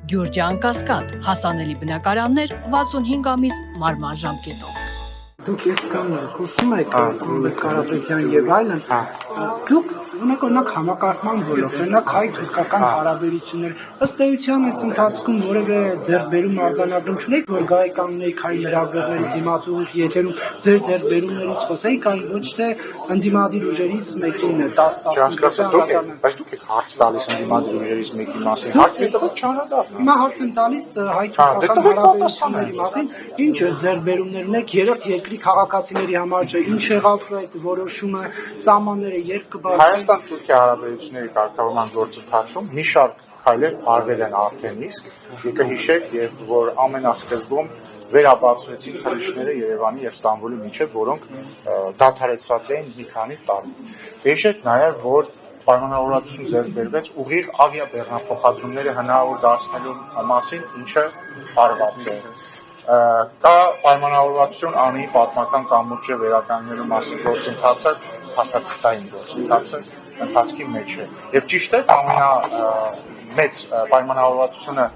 Գյուրջան Կասկադ, հասանելի բնակարաններ 65 ամիս մարման ժամկետով։ Դուք այսքան խոսում եք Սամվել Կարապետյան եւ այլն, դուք օրինակ համակարգման ոլորտ, օրինակ հայ-թուրքական հարաբերություններ, ըստ էության այս ընթացքում որևէ ձեռքբերում արձանագրում չունեք, որ գայականնեիք հայ լրագրողների դիմացուկ եթերում ձեր ձեռքբերումներից խոսեիք, այլ ոչ թե ընդդիմադիր ուժերից մեկին 10-15 բայց դուք եք հարց տալիս ընդդիմադիր ուժերից մեկի մասին, հարցի տվեք չանադառնա։ Հիմա հարց եմ տալիս հայ-թուրքական հարաբերությունների մասին, ինչ ձեռքբերումներ ունեք երրորդ երկրի քաղաքացիների համար չէ, ինչ եղավ այդ որոշումը, սահմանները երբ կբացվեն։ Հայաստան-Թուրքիա հարաբերությունների կարգավորման գործընթացում մի շարք քայլեր արվել են արդեն իսկ, եկեք հիշեք, որ ամենասկզբում վերաբացվեցին թռիչքները Երևանի եւ Ստամբուլի միջեւ, որոնք դադարեցված էին մի քանի տարի։ Հիշեք նաեւ, որ պայմանավորվածություն ձեռք բերվեց ուղիղ ավիաբեռնափոխադրումները հնարավոր դարձնելու մասին, ինչը արված է։ Կա պայմանավորվածություն անի պատմական կամուրջը վերականգնելու մասին գործընթացը, հաստատքային գործընթացը ընթացքի մեջ է։ Եվ ճիշտ է, ամենամեծ պայմանավորվածությունը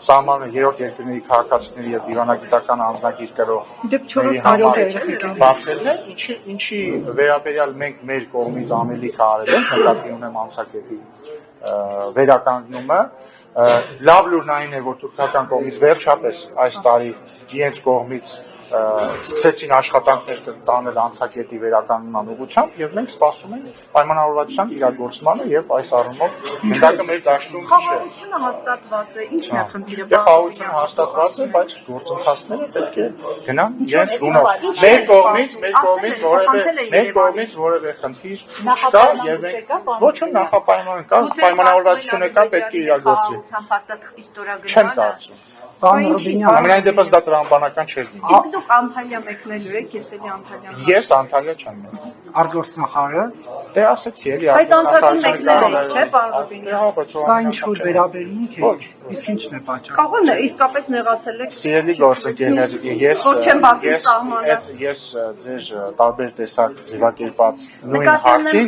սահմանը երրորդ երկրների քաղաքացիների եւ դիվանագիտական անձնագիր կրողների համար բացելն է, ինչի վերաբերյալ մենք մեր կողմից անելիք արել ենք, նկատի ունեմ անցակետի վերականգնումը։ Լավ լուրն այն է, որ թուրքական կողմից վերջապես այս տարի իրենց կողմից սկսեցին աշխատանքներ տանել անցակետի վերականգնման ուղղությամբ եւ մենք սպասում ենք պայմանավորվածության իրագործմանը եւ այս առումով մենակը մեր դաշտում խաղաղությունը հաստատված է, ինչն է խնդիրը։ Խաղաղությունը հաստատված է, բայց գործընթացները պետք է գնան իրենց ռունով։ Մեր կողմից որևէ խնդիր չկա եւ մենք ոչ ոք նախապայման կա, պայմանավորվածությունը կա, պետք է իրագործվի։ Հաստատքի ստորագրումը։ Չեմ կարծում։ Ամենայն դեպս դա տրամաբանական չէր լինի։ Իսկ դուք Անտալիա մեկնելու եք, ես էլի Անտալիա։ Ես Անտալիա չեմ մեկնել։ Արտգործնախարարը Դե ասեցի էլի Այդ անցածում մեկնել եք, չէ՞, պարոն Ռուբինյան։ սա ինչ որ վերաբերմունք է, իսկ ինչն է պատճառը։ Կարող է իսկապես նեղացել եք։ Սիրելի գործընկերներ, ես ձեր տարբեր տեսակ ձևակերպած նույն հարցին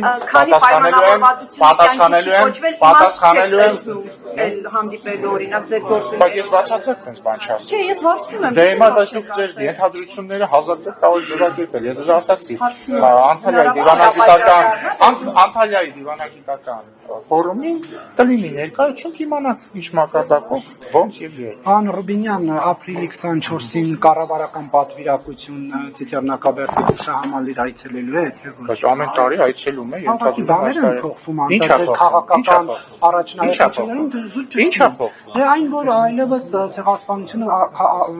պատասխանելու եմ հանդիպելու օրինակ ձեր գործընկերները։ Բայց ես բացարձակ տես բան չասեմ։ Չէ, ես հարցնում եմ։ Դե հիմա բայց դուք ձեր ենթադրությունները հազար ձեր կարող եք ձևակերպել։ Ես ասացի, Անտալիայի դիվանագիտական ֆորումին կլինի ներկայություն կիմանաք ինչ մակարդակով ոնց եւ երբ։ Պարոն Ռուբինյան, ապրիլի 24-ին կառավարական պատվիրակություն Ծիծեռնակաբերդի հուշահամալիր այցելելու եք։ Բայց ամեն տարի այցելում է բաներ են փոխվում անդադար քաղաքական առաջնահերթություններում Ինչ է փոխվում։ Դե այն որ այլևս ցեղասպանությունը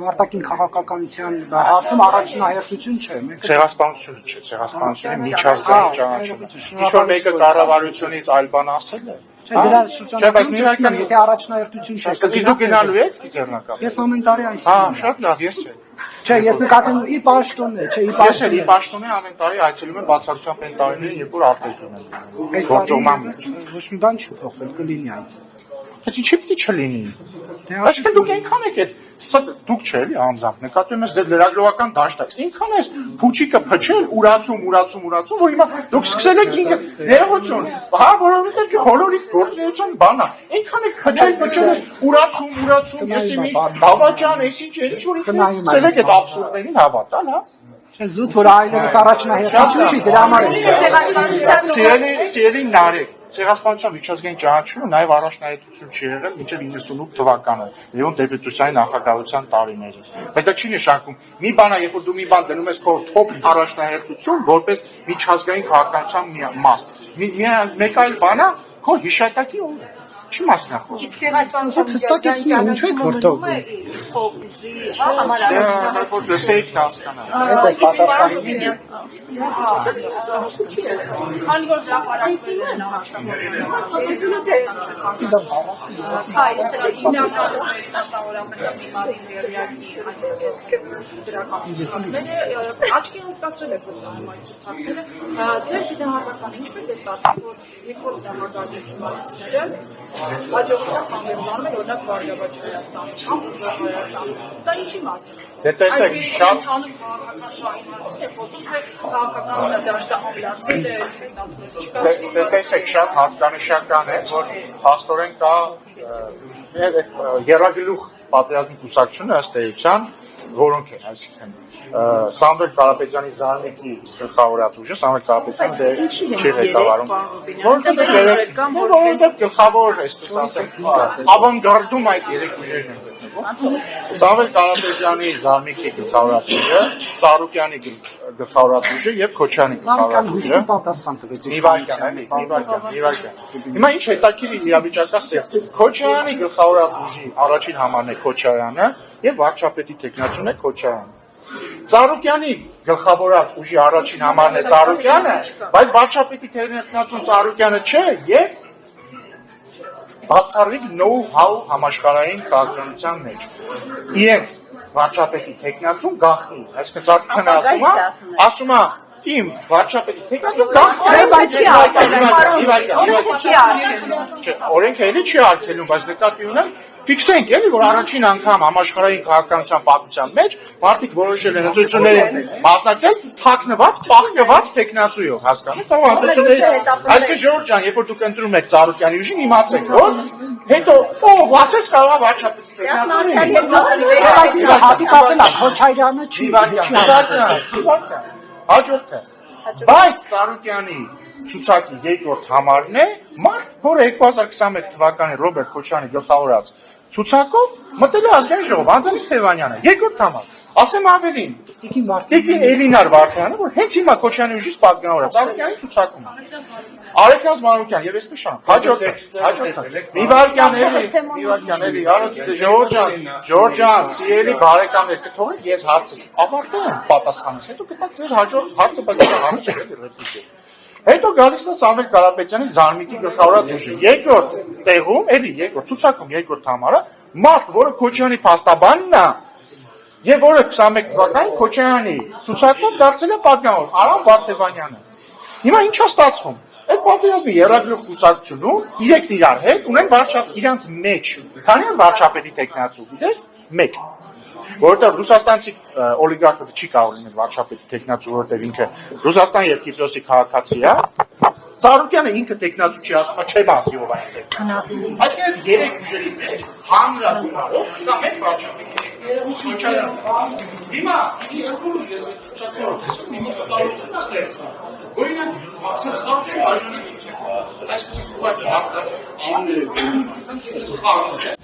արտաքին քաղաքականության հարցում առաջնահերթություն չէ։ Ցեղասպանությունը չէ, ցեղասպանությունը միջազգային ճանաչում է։ Ինչ որ մեկը կառավարությունից այլ բան ասել է։ Չէ, դրա շրջանում եթե առաջնահերթություն չէ։ Իսկ դուք գնալու եք Ծիծեռնակաբերդ։ Ես ամեն տարի այցելում Հա, եմ։ շատ լավ, ես եմ։ Չէ, ես նկատում ի պաշտոնն է, չէ, ի Ես էլ ի պաշտոնն է։ պաշտոնի ամեն տարի այցելում եմ բացառությամբ այն տարիներին, երբ որ արտերկրում եմ։ Այս Գործողման տարի ոչ մի բան չի փոխվել, կլինի այց։ Բայց ինչի՞ պիտի չլինի։ Այսինքն դուք այնքան եք այդ դուք չէ՞ էլի անձամբ նկատում ես ձեր լրագրողական դաշտը։ Այնքան է փուչիկը փչել, ուրացում, որ հիմա դուք սկսել եք ինքը ներողություն։ Հա, որովհետեւ բոլորի գործունեության բանն է։ Այնքան եք փչել, ուրացում, ես իմ դավաճան, ես ինչ որ ինքը սկսել եք այդ աբսուրդներին հավատալ, հա։ Չէ, զուտ որ այլևս առաջնահերթություն չի, դրա համար է։ Սիրելի Նարեկ, ցեղասպանության միջազգային ճանաչումը նաև առաջնահերթություն չի եղել մինչև 98 թվականը, Լեոն Տեր-Պետրոսյանի նախագահության տարիներին։ Բայց դա չի նշանակում, մի բան է, երբ որ դու մի բան դնում ես քո թոփ առաջնահերթություն, որպես միջազգային քաղաքականության մաս։ Մեկ այլ բան է, քո հիշատակի օրը։ Չի մասնախոս։ Հստակեցնում ինչ եք որտողում։ Լսեիք հասկանալ։ Այդ է պատասխանը։ Քանի որ հրապարակվել է նախաշխատությունը աչքի անցկացրել եք վստահում այդ ցուցակները ձեր գիտահատականը ինչպես է ստացվում որ երկրորդ դամարտակիցները հաջողությամբ համերժանում են օրինակ Վարդավաճ Հայաստանում սա ինչի մասին Դե տեսեք շատ հանուն քաղաքական շահի է խոսում թե քաղաքական դաշտը ամլացել է Տեսեք շատ հատկանշական է որ հաստորեն կա երագլուխ պատերազմի կուսակցությունը ըստ էության որոնք են, այսինքն Սամվել Կարապետյանի զարմիկի գլխավորած ուժը, Սամվել Կարապետյանը չի ղեկավարում։ Որովհետև գլխավոր, այսպես ասենք, ավանգարդում այդ երեք ուժերն են գտնվում։ Սամվել Կարապետյանի զարմիկի գլխավորած ուժը, Ծառուկյանի գլխավորած ուժը եւ Քոչյանի գլխավորած ուժը պատասխան տվեց։ մի վարքան։ Հիմա ինչ հետաքրքիր իրավիճակ է ստեղծել։ Քոչարյանի գլխավորած ուժի առաջին համարն է Քոչարյանը եւ վարչապետի տեխնացուն է Քոչարյանը։ Ծառուկյանի գլխավորած ուժի առաջին համարն է Ծառուկյանը, բայց վարչապետի տեխնացուն Ծառուկյանը չէ եւ բացառիկ know-how համաշխարհային քաղաքականության մեջ։ Իրենց վարչապետի տեխնացուն գախնի, այսինքն Ծառուկյանը ասում է իմ վարչապետի տեխնացուն գախնի, բայց չի օրենքը էլի չի արգելում, բայց նկատի ունեմ ֆիքսենք էլի, որ առաջին անգամ համաշխարհային քաղաքականության պատմության մեջ մարդիկ որոշել են ընտրություններին մասնակցել թաքնված, պահկված տեխնացույով, հասկանու՞մ, կամ ընտրություններից, այսինքն Ժորժ ջան, երբ որ դուք ընտրում եք Ծառուկյանի ուժին, իմացեք, որ հետո ով ասես կարող է վարչապետի տեխնացուն հատուկ ասել է Քոչարյանը չի հաջորդը, բայց Ծառուկյանի ցուցակի երկրորդ համարն է, մարդ, որը 2021 թվականի Ռոբերտ Քոչարյանի գլխավորած ցուցակով մտել է ազգային ժողով, Անդրանիկ Թևանյանը, երկրորդ համար։ Ասեմ ավելին, Տիկին Էլինար Վարդյանը, որ հենց հիմա Քոչարյանի ուժից պատգամավոր է, Ծառուկյանի ցուցակում։ Արեգնազ Մանուկյան եւ այսպես շան։ Հաջորդը։ Մի վարքան էլի, Ժորժ ջան, սիրելի բարեկամներ, կթողեք ես հարցս ավարտեմ պատասխանից, հետո կտակ ձեր հաջորդ հարցը, բայց դա հարց չէ, ռեպլիկա։ Հետո գալիս է Սամվել Կարապետյանի զարմիկի գլխավորած ուժը։ Երկրորդ տեղում, էլի երկրորդ ցուցակում երկրորդ համարը, մարդ, որը Քոչարյանի փաստաբանն է, եւ որը 21 թվականին Քոչարյանի ցուցակում դարձել է պատգամավոր, Արամ Վարդևանյանը։ Հիմա ի՞նչ է ստացվում։ Այդ պատերազմի երրագրող կուսակցությունում իրենքն իրար հետ ունեն իրանց մեջ, քանի են վարչապետի տեխնացու, գիտես, 1 որովհետև ռուսաստանցի օլիգարխը չի կարող լինել վարչապետի տեխնացու, որովհետև ինքը Ռուսաստան եւ Կիպրոսի քաղաքացի է։ Ծառուկյանը ինքը տեխնացու չի, ասում է չէ մասիով այն տեխնացու։ Այսինքն այդ երեք ուժերի մեջ հանրագույնով կա մեկ վարչապետ Քոչարյանը։ Հիմա իրականում ես այդ ցուցակները տեսնում, մի մոտավորություն է ստեղծվում։ Օրինակ, ասես խաղեր արժանի ցուցակ։ Այսինքն ուղղակի հատկացած անները, քան քիչ խաղեր։